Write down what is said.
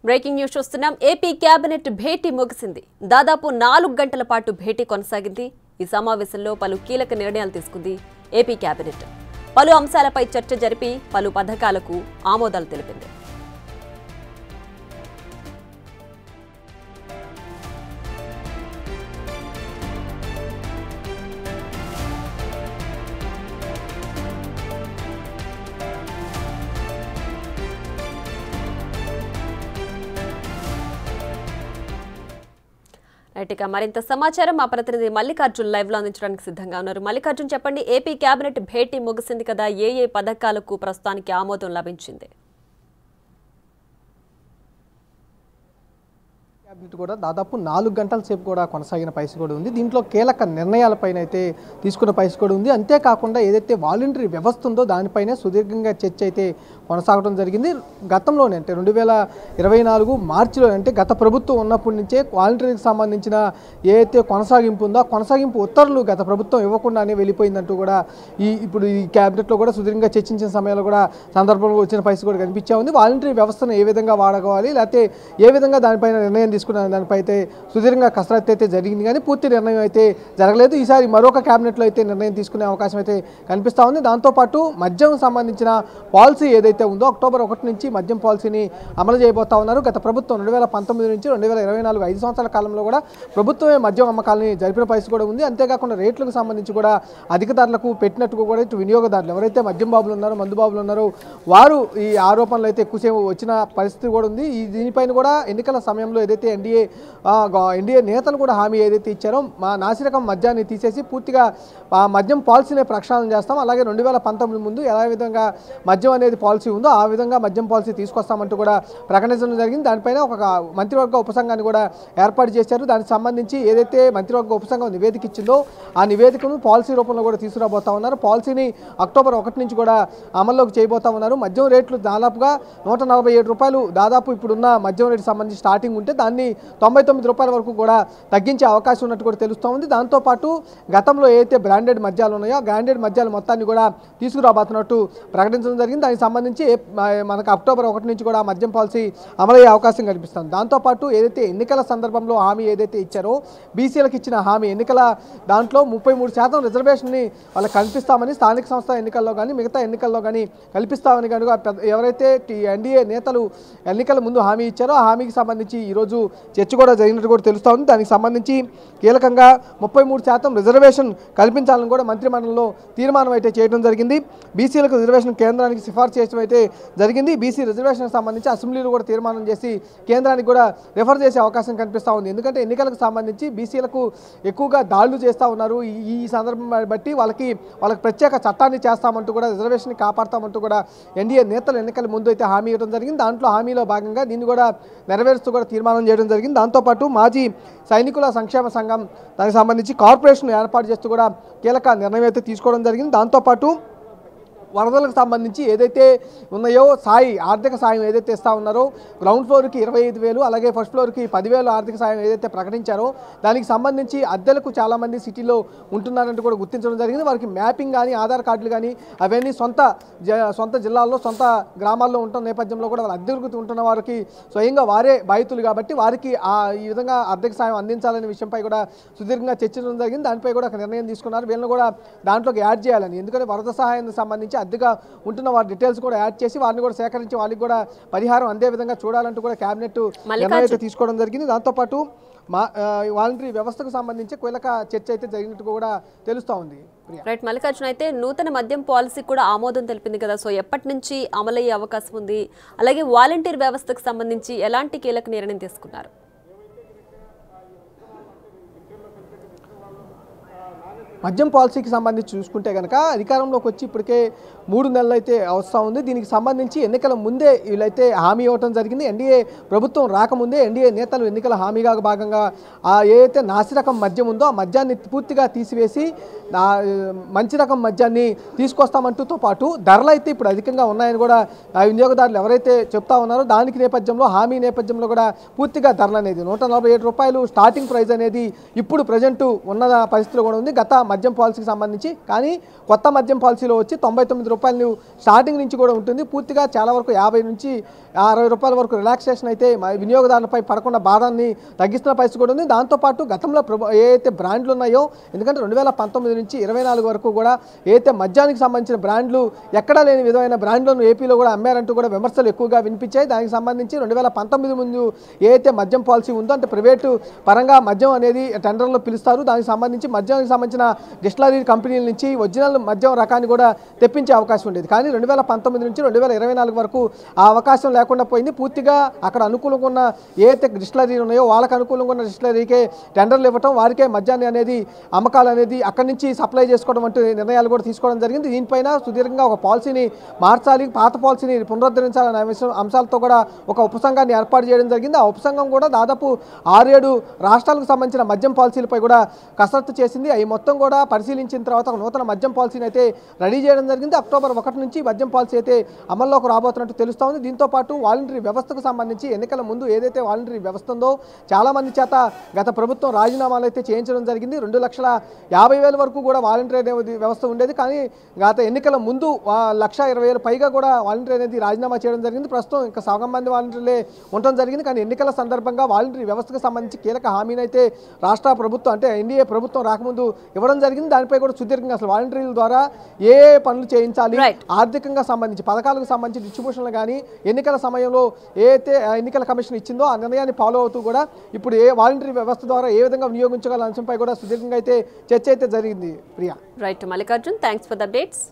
Breaking news చూస్తున్నాం. AP cabinet భేటీ ముగిసింది. దాదాపు 4 గంటల పాటు భేటీ కొనసాగింది. ఈ సమావేశంలో పలు కీలక నిర్ణయాలు తీసుకుంది ఏపీ కేబినెట్. పలు అంశాలపై చర్చ జరిపి పలు పథకాలకు ఆమోదాలు తెలిపింది. ఇక మరింత సమాచారం మా ప్రతినిధి మల్లికార్జున్ లైవ్ లో అందించడానికి సిద్ధంగా ఉన్నారు. మల్లికార్జున్, చెప్పండి, ఏపీ కేబినెట్ భేటీ ముగిసింది కదా, ఏ పథకాలకు ప్రస్తుతానికి ఆమోదం లభించింది? క్యాబినెట్ కూడా దాదాపు 4 గంటల సేపు కూడా కొనసాగిన పరిస్థితి కూడా ఉంది. దీంట్లో కీలక నిర్ణయాలపైన అయితే తీసుకున్న పరిస్థితి కూడా ఉంది. అంతేకాకుండా ఏదైతే వాలంటరీ వ్యవస్థ ఉందో దానిపైనే సుదీర్ఘంగా చర్చ అయితే కొనసాగడం జరిగింది. గతంలోనే అంటే 2024 మార్చిలో అంటే గత ప్రభుత్వం ఉన్నప్పటి నుంచే వాలంటరీకి సంబంధించిన ఏదైతే కొనసాగింపు ఉందో ఆ కొనసాగింపు ఉత్తర్వులు గత ప్రభుత్వం ఇవ్వకుండానే వెళ్ళిపోయిందంటూ కూడా ఇప్పుడు ఈ క్యాబినెట్లో కూడా సుదీర్ఘంగా చర్చించిన సమయంలో కూడా సందర్భంలో వచ్చిన పరిస్థితి కూడా కనిపించే ఉంది. వాలంటరీ వ్యవస్థను ఏ విధంగా వాడుకోవాలి, లేకపోతే ఏ విధంగా దానిపైన నిర్ణయం తీసుకున్న దానిపై అయితే సుదీర్ఘంగా కసరత్తు అయితే జరిగింది, కానీ పూర్తి నిర్ణయం అయితే జరగలేదు. ఈసారి మరొక క్యాబినెట్లో అయితే నిర్ణయం తీసుకునే అవకాశం అయితే కనిపిస్తూ ఉంది. దాంతోపాటు మద్యం సంబంధించిన పాలసీ ఏదైతే ఉందో అక్టోబర్ 1 నుంచి మద్యం పాలసీని అమలు చేయబోతా ఉన్నారు. గత ప్రభుత్వం 2019 నుంచి 2024 5 సంవత్సరాల కాలంలో కూడా ప్రభుత్వమే మద్యం అమ్మకాలని జరిపిన పరిస్థితి కూడా ఉంది. అంతేకాకుండా రేట్లకు సంబంధించి కూడా అధిక ధరలకు పెట్టినట్టుగా కూడా ఇటు వినియోగదారులు ఎవరైతే మద్యం బాబులు ఉన్నారో, మందు బాబులు ఉన్నారో వారు ఈ ఆరోపణలు అయితే ఎక్కువసేపు వచ్చిన పరిస్థితి కూడా ఉంది. దీనిపైన కూడా ఎన్నికల సమయంలో ఏదైతే ఎన్డీఏ నేతలు కూడా హామీ ఏదైతే ఇచ్చారో మా నాసిరకం మద్యాన్ని తీసేసి పూర్తిగా మద్యం పాలసీనే ప్రక్షాళన చేస్తాం, అలాగే 2019 ముందు ఎలా విధంగా మద్యం అనేది పాలసీ ఉందో ఆ విధంగా మద్యం పాలసీ తీసుకొస్తామంటూ కూడా ప్రకటించడం జరిగింది. దానిపైన ఒక మంత్రివర్గ ఉపసంఘాన్ని కూడా ఏర్పాటు చేశారు. దానికి సంబంధించి ఏదైతే మంత్రివర్గ ఉపసంఘం నివేదిక ఇచ్చిందో ఆ నివేదికను పాలసీ రూపంలో కూడా తీసుకురాబోతా ఉన్నారు. పాలసీని అక్టోబర్ 1 నుంచి కూడా అమల్లోకి చేయబోతా ఉన్నారు. మద్యం రేట్లు దాదాపుగా 147 రూపాయలు దాదాపు ఇప్పుడున్న మద్యం రేటు సంబంధించి స్టార్టింగ్ ఉంటే దాన్ని 99 రూపాయల వరకు కూడా తగ్గించే అవకాశం ఉన్నట్టు కూడా తెలుస్తూ ఉంది. దాంతోపాటు గతంలో ఏదైతే బ్రాండెడ్ మద్యాలు ఉన్నాయో ఆ బ్రాండెడ్ మద్యాల మొత్తాన్ని కూడా తీసుకురాబోతున్నట్టు ప్రకటించడం జరిగింది. దానికి సంబంధించి మనకు అక్టోబర్ 1 నుంచి కూడా మద్యం పాలసీ అమలయ్యే అవకాశం కనిపిస్తుంది. దాంతోపాటు ఏదైతే ఎన్నికల సందర్భంలో హామీ ఏదైతే ఇచ్చారో బీసీలకు ఇచ్చిన హామీ ఎన్నికల దాంట్లో 33% రిజర్వేషన్ని వాళ్ళకి కల్పిస్తామని స్థానిక సంస్థ ఎన్నికల్లో కానీ మిగతా ఎన్నికల్లో కానీ కల్పిస్తామని కనుక ఎవరైతే ఎన్డీఏ నేతలు ఎన్నికల ముందు హామీ ఇచ్చారో ఆ హామీకి సంబంధించి ఈరోజు చర్చ కూడా జరిగినట్టు కూడా తెలుస్తూ ఉంది. దానికి సంబంధించి కీలకంగా 33% రిజర్వేషన్ కల్పించాలని కూడా మంత్రిమండలిలో తీర్మానం అయితే చేయడం జరిగింది. బీసీలకు రిజర్వేషన్ కేంద్రానికి సిఫార్సు చేయడం అయితే జరిగింది. బీసీ రిజర్వేషన్కి సంబంధించి అసెంబ్లీలో కూడా తీర్మానం చేసి కేంద్రానికి కూడా రిఫర్ చేసే అవకాశం కనిపిస్తూ ఉంది. ఎందుకంటే ఎన్నికలకు సంబంధించి బీసీలకు ఎక్కువగా దాడులు చేస్తూ ఉన్నారు. ఈ సందర్భం బట్టి వాళ్ళకి ప్రత్యేక చట్టాన్ని చేస్తామంటూ కూడా రిజర్వేషన్ కాపాడతామంటూ కూడా ఎన్డీఏ నేతలు ఎన్నికల ముందు అయితే హామీ ఇవ్వడం జరిగింది. దాంట్లో హామీలో భాగంగా దీన్ని కూడా నెరవేరుస్తూ కూడా తీర్మానం చేయడం జరిగింది. దాంతోపాటు మాజీ సైనికుల సంక్షేమ సంఘం దానికి సంబంధించి కార్పొరేషన్ ఏర్పాటు చేస్తూ కూడా కీలక నిర్ణయం అయితే తీసుకోవడం జరిగింది. దాంతోపాటు వరదలకు సంబంధించి ఏదైతే ఉన్నాయో ఆర్థిక సాయం ఏదైతే ఇస్తూ ఉన్నారో గ్రౌండ్ ఫ్లోర్కి 25,000 అలాగే ఫస్ట్ ఫ్లోర్కి 10,000 ఆర్థిక సాయం ఏదైతే ప్రకటించారో దానికి సంబంధించి అద్దెలకు చాలామంది సిటీలో ఉంటున్నారంటూ కూడా గుర్తించడం జరిగింది. వారికి మ్యాపింగ్ కానీ ఆధార్ కార్డులు కానీ అవన్నీ సొంత జిల్లాల్లో సొంత గ్రామాల్లో ఉంటున్న నేపథ్యంలో కూడా వాళ్ళు అద్దెలకు ఉంటున్న వారికి స్వయంగా వారే బాధితులు కాబట్టి వారికి ఈ విధంగా ఆర్థిక సాయం అందించాలనే విషయంపై కూడా సుదీర్ఘంగా చర్చించడం జరిగింది. దానిపై కూడా ఒక నిర్ణయం తీసుకున్నారు. వీళ్ళని కూడా దాంట్లోకి యాడ్ చేయాలని, ఎందుకంటే వరద సహాయానికి సంబంధించి అద్దెగా ఉంటున్న వారి డీటెయిల్స్ కూడా యాడ్ చేసి వారిని కూడా సేకరించి వాళ్ళకి కూడా పరిహారం అందే విధంగా చూడాలంటూ కూడా కేబినెట్ నిర్ణయం తీసుకోవడం జరిగింది. దాంతోపాటు వాలంటరీ వ్యవస్థకు సంబంధించి కీలక చర్చ అయితే జరిగినట్టు కూడా తెలుస్తూ ఉంది. రైట్ మల్లికార్జున్, అయితే నూతన మద్యం పాలసీ కూడా ఆమోదం తెలిపింది కదా, సో ఎప్పటి నుంచి అమలయ్యే అవకాశం ఉంది? అలాగే వాలంటీర్ వ్యవస్థకు సంబంధించి ఎలాంటి కీలక నిర్ణయం తీసుకున్నారు? మద్యం పాలసీకి సంబంధించి చూసుకుంటే కనుక అధికారంలోకి వచ్చి ఇప్పటికే 3 నెలలు అయితే వస్తూ ఉంది. దీనికి సంబంధించి ఎన్నికల ముందే వీళ్ళైతే హామీ ఇవ్వడం జరిగింది. ఎన్డీఏ ప్రభుత్వం రాకముందే ఎన్డీఏ నేతలు ఎన్నికల హామీగా భాగంగా ఏదైతే నాసిరకం మద్యం ఉందో ఆ మద్యాన్ని పూర్తిగా తీసివేసి మంచి రకం మద్యాన్ని తీసుకొస్తామంటూతో పాటు ధరలు అయితే ఇప్పుడు అధికంగా ఉన్నాయని కూడా వినియోగదారులు ఎవరైతే చెప్తా ఉన్నారో దానికి నేపథ్యంలో హామీ నేపథ్యంలో కూడా పూర్తిగా ధరలు అనేది 147 రూపాయలు స్టార్టింగ్ ప్రైస్ అనేది ఇప్పుడు ప్రజెంట్ ఉన్న పరిస్థితిలో కూడా ఉంది గత మద్యం పాలసీకి సంబంధించి. కానీ కొత్త మద్యం పాలసీలో వచ్చి 99 రూపాయలు స్టార్టింగ్ నుంచి కూడా ఉంటుంది. పూర్తిగా చాలా వరకు 50 నుంచి 60 రూపాయల వరకు రిలాక్సేషన్ అయితే వినియోగదారులపై పడకుండా భారాన్ని తగ్గిస్తున్న పరిస్థితి కూడా ఉంది. దాంతోపాటు గతంలో ఏదైతే బ్రాండ్లు ఉన్నాయో, ఎందుకంటే 2019 నుంచి 24 వరకు కూడా ఏదైతే మద్యానికి సంబంధించిన బ్రాండ్లు ఎక్కడా లేని విధమైన బ్రాండ్లను ఏపీలో కూడా అమ్మారంటూ కూడా విమర్శలు ఎక్కువగా వినిపించాయి. దానికి సంబంధించి 2019 ముందు ఏదైతే మద్యం పాలసీ ఉందో, అంటే ప్రైవేటు పరంగా మద్యం అనేది టెండర్లో పిలుస్తారు, దానికి సంబంధించి మద్యానికి సంబంధించిన డిస్టిలరీ కంపెనీల నుంచి ఒరిజినల్ మద్యం రకాన్ని కూడా తెప్పించే అవకాశం ఉండేది. కానీ 2019 నుంచి 2024 వరకు ఆ అవకాశం లేకుండా పోయింది. పూర్తిగా అక్కడ అనుకూలంగా ఉన్న ఏదైతే డిస్టిలరీలు ఉన్నాయో వాళ్ళకి అనుకూలంగా ఉన్న డిస్టిలరీకే టెండర్లు ఇవ్వటం, వారికే మద్యాన్ని అనేది అమ్మకాలు అనేది అక్కడి నుంచి సప్లై చేసుకోవడం వంటి నిర్ణయాలు కూడా తీసుకోవడం జరిగింది. దీనిపైన సుదీర్ఘంగా ఒక పాలసీని మార్చాలి, పాత పాలసీని పునరుద్ధరించాలనే అంశాలతో కూడా ఒక ఉపసంఘాన్ని ఏర్పాటు చేయడం జరిగింది. ఆ ఉపసంఘం కూడా దాదాపు 6-7 రాష్ట్రాలకు సంబంధించిన మద్యం పాలసీలపై కూడా కసరత్తు చేసింది. అవి మొత్తం కూడా పరిశీలించిన తర్వాత ఒక నూతన మద్యం పాలసీని అయితే రెడీ చేయడం జరిగింది. అక్టోబర్ 1 నుంచి మద్యం పాలసీ అయితే అమల్లోకి రాబోతున్నట్టు తెలుస్తూ ఉంది. దీంతో పాటు వాలంటరీ వ్యవస్థకు సంబంధించి ఎన్నికల ముందు ఏదైతే వాలంటరీ వ్యవస్థ ఉందో చాలా మంది చేత గత ప్రభుత్వం రాజీనామాలు అయితే చేయించడం జరిగింది. 2,50,000 వరకు కూడా వాలంటరీ అనేది వ్యవస్థ ఉండేది. కానీ గత ఎన్నికల ముందు 1,20,000 పైగా కూడా వాలంటరీ అనేది రాజీనామా చేయడం జరిగింది. ప్రస్తుతం ఇంకా సగం మంది వాలంటీర్లే ఉండడం జరిగింది. కానీ ఎన్నికల సందర్భంగా వాలంటరీ వ్యవస్థకు సంబంధించి కీలక హామీని అయితే రాష్ట్ర ప్రభుత్వం, అంటే ఎన్డీఏ ప్రభుత్వం రాకముందు ఇవ్వడం జరిగింది. దానిపై కూడా సుదీర్ఘంగా అసలు వాలంటీర్ల ద్వారా ఏ పనులు చేయించాలి, ఆర్థికంగా సంబంధించి పథకాలకు సంబంధించి డిస్ట్రిబ్యూషన్లు కానీ ఎన్నికల సమయంలో ఏదైతే ఎన్నికల కమిషన్ ఇచ్చిందో ఆ నిర్ణయాన్ని ఫాలో అవుతూ కూడా ఇప్పుడు ఏ వాలంటరీ వ్యవస్థ ద్వారా ఏ విధంగా వినియోగించగల అంశంపై కూడా సుదీర్ఘంగా అయితే చర్చ అయితే జరిగింది. Priya. Right Mallikarjun, thanks for the updates.